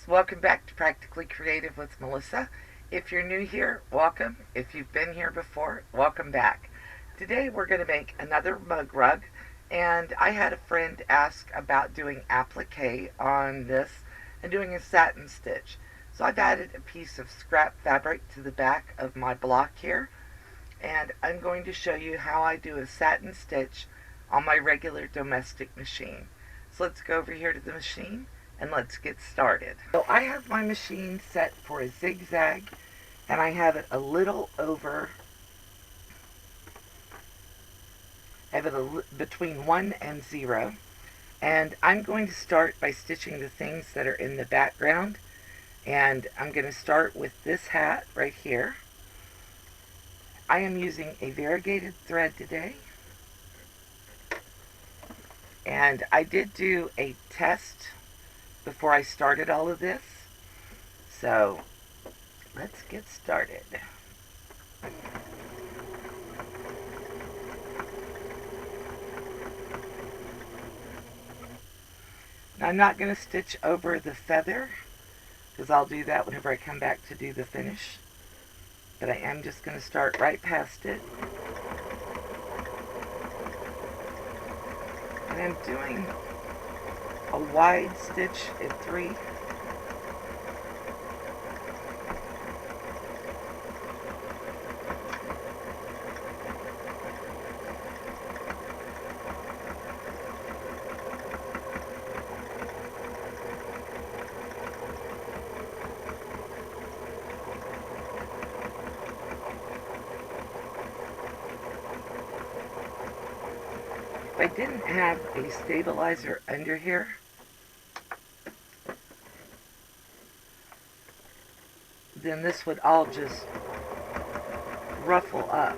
welcome back to Practically Creative with Melissa. If you're new here, welcome. If you've been here before, welcome back. Today we're going to make another mug rug, and I had a friend ask about doing applique on this and doing a satin stitch. So I've added a piece of scrap fabric to the back of my block here, and I'm going to show you how I do a satin stitch on my regular domestic machine. So let's go over here to the machine and let's get started. So I have my machine set for a zigzag, and I have it a little over, between 1 and 0. And I'm going to start by stitching the things that are in the background. And I'm going to start with this hat right here. I am using a variegated thread today. And I did do a test before I started all of this. So let's get started. Now, I'm not going to stitch over the feather because I'll do that whenever I come back to do the finish. But I am just going to start right past it. And I'm doing a wide stitch in 3. If I didn't have a stabilizer under here, then this would all just ruffle up.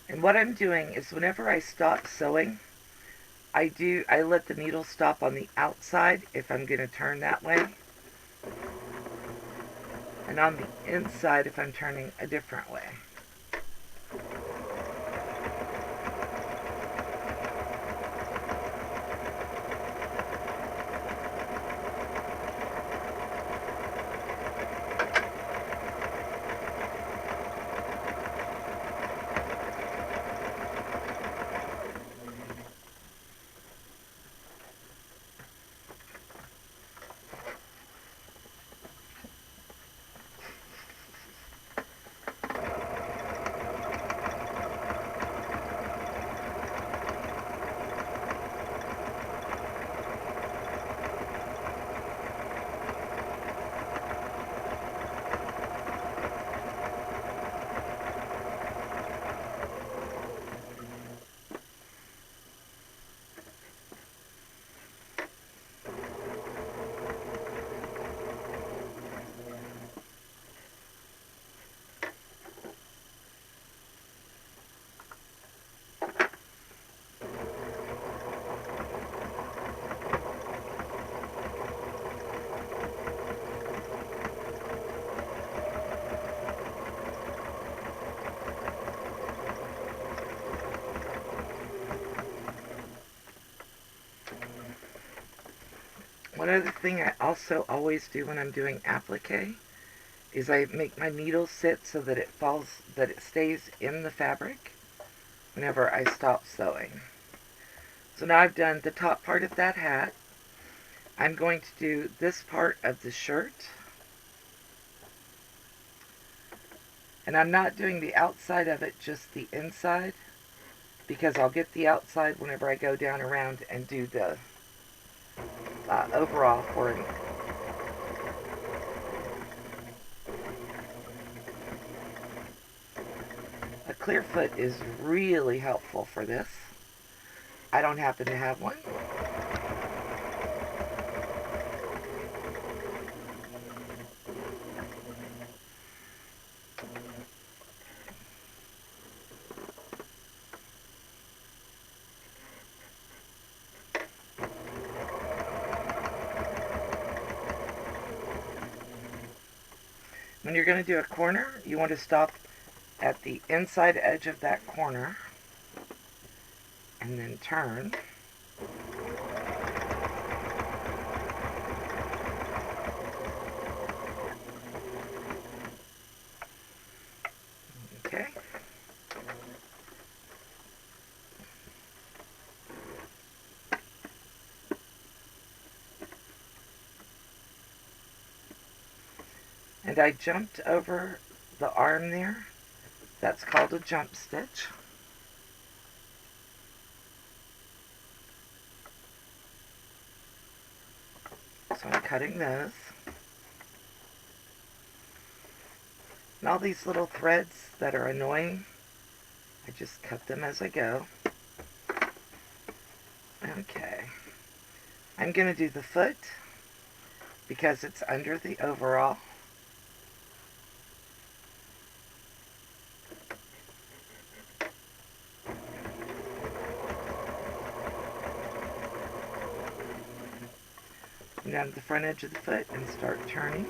And what I'm doing is whenever I stop sewing, I let the needle stop on the outside if I'm going to turn that way, and on the inside if I'm turning a different way. One other thing I also always do when I'm doing applique is I make my needle sit so that it stays in the fabric whenever I stop sewing. So now I've done the top part of that hat. I'm going to do this part of the shirt. And I'm not doing the outside of it, just the inside, because I'll get the outside whenever I go down around and do the overall for it. A clear foot is really helpful for this. I don't happen to have one. When you're going to do a corner, you want to stop at the inside edge of that corner and then turn. Okay. And I jumped over the arm there. That's called a jump stitch. So I'm cutting those. And all these little threads that are annoying, I just cut them as I go. Okay. I'm going to do the foot because it's under the overall. Come down to the front edge of the foot and start turning.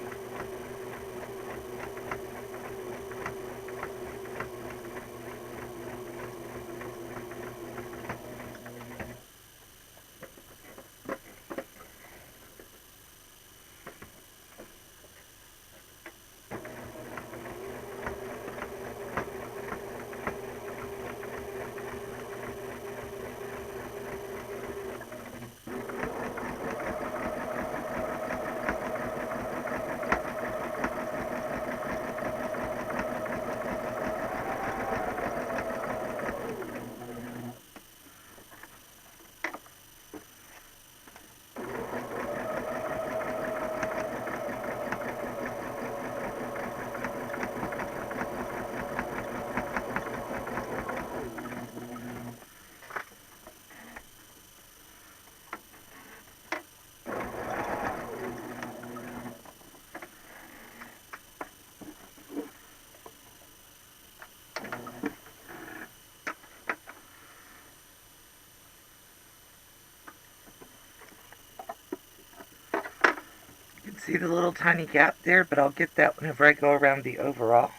You can see the little tiny gap there, but I'll get that whenever I go around the overall,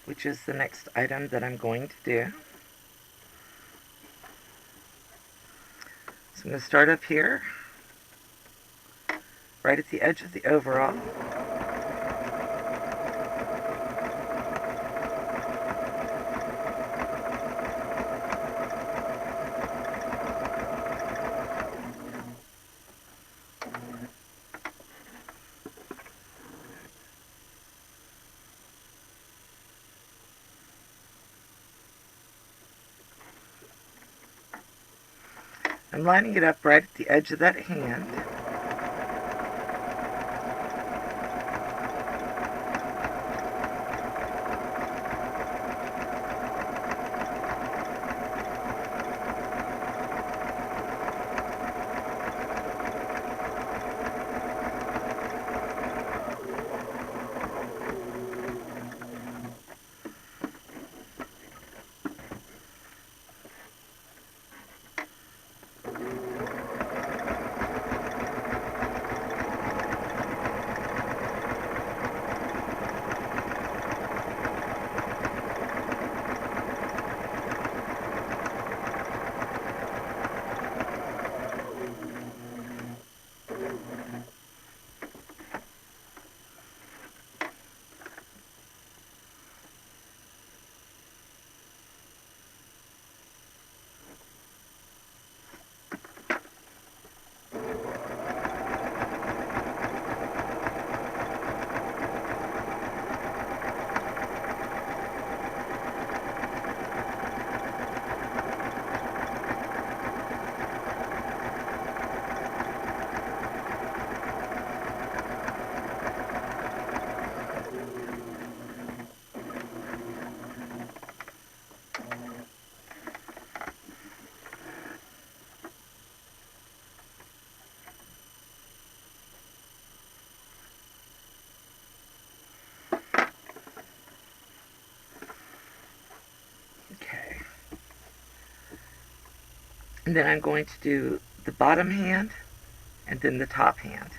which is the next item that I'm going to do. So I'm going to start up here, right at the edge of the overall. I'm lining it up right at the edge of that hand. Okay. And then I'm going to do the bottom hand and then the top hand.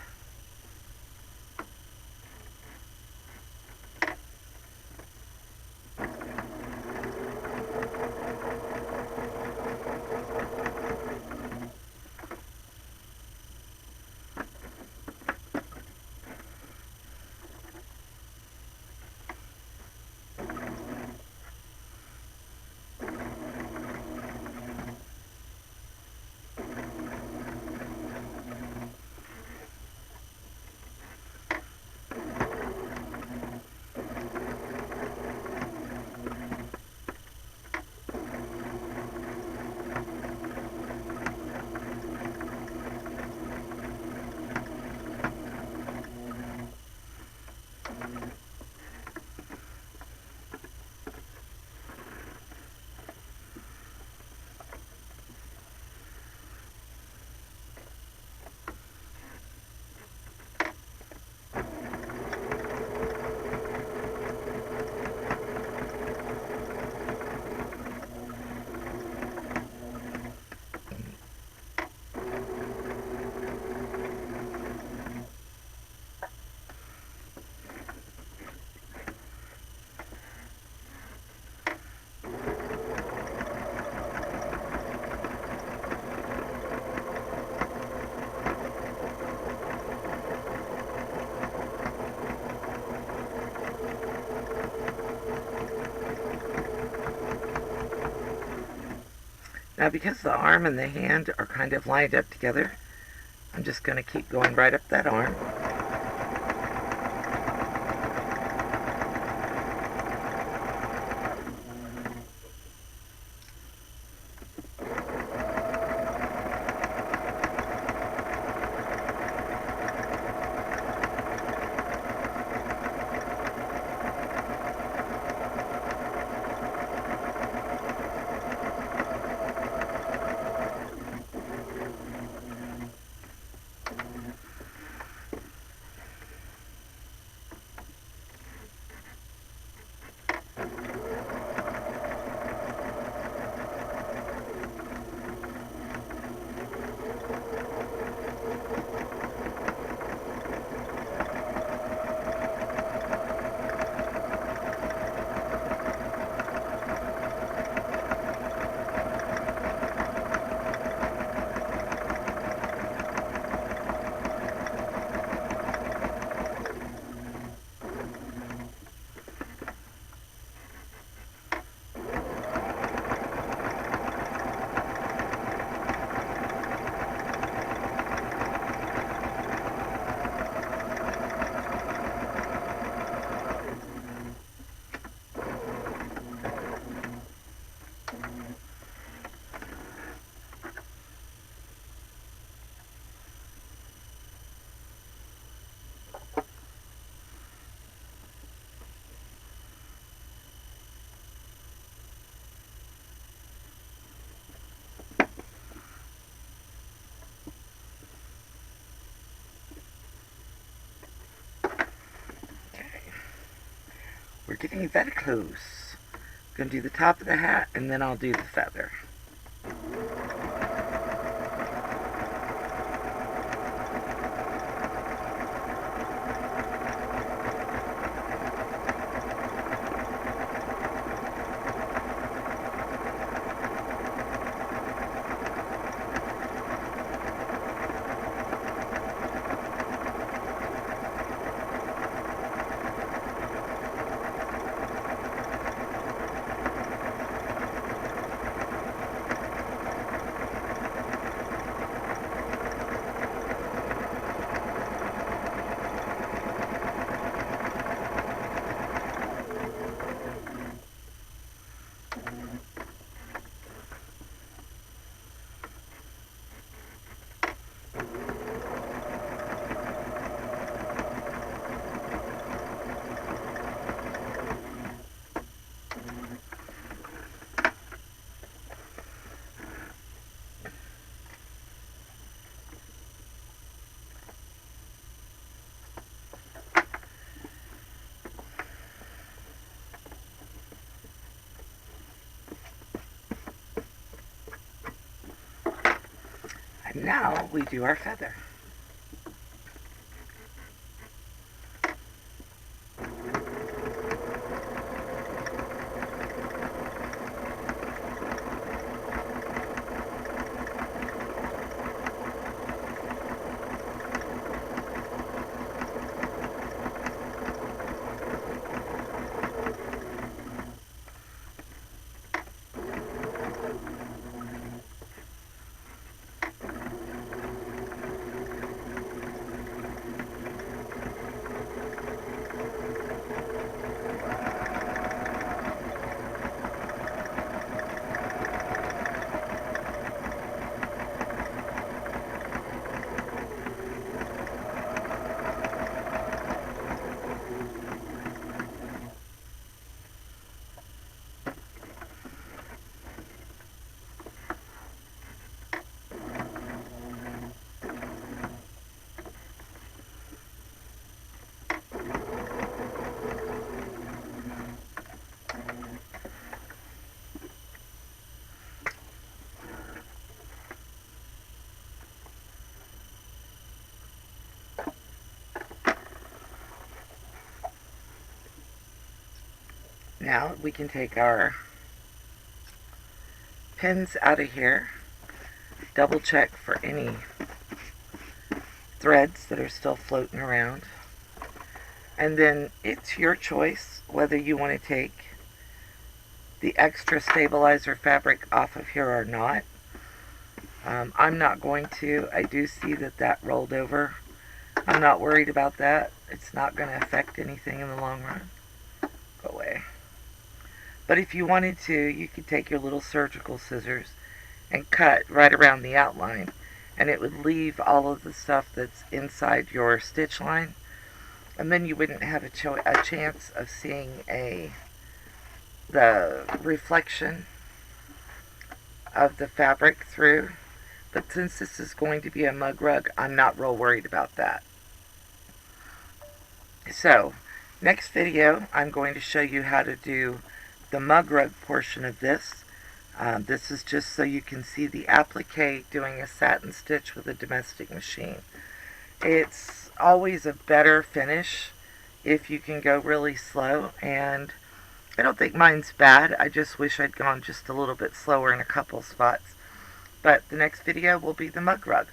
Now, because the arm and the hand are kind of lined up together, I'm just going to keep going right up that arm. We're getting very close. I'm going to do the top of the hat, and then I'll do the feather. And now we do our feather. Now we can take our pins out of here, double check for any threads that are still floating around, and then it's your choice whether you want to take the extra stabilizer fabric off of here or not. I'm not going to. I do see that that rolled over. I'm not worried about that. It's not going to affect anything in the long run. Go away. But if you wanted to, you could take your little surgical scissors and cut right around the outline, and it would leave all of the stuff that's inside your stitch line, and then you wouldn't have a chance of seeing the reflection of the fabric through. But since this is going to be a mug rug, I'm not real worried about that. So, next video, I'm going to show you how to do the mug rug portion of this. This is just so you can see the applique doing a satin stitch with a domestic machine. It's always a better finish if you can go really slow, and I don't think mine's bad. I just wish I'd gone just a little bit slower in a couple spots. But the next video will be the mug rug.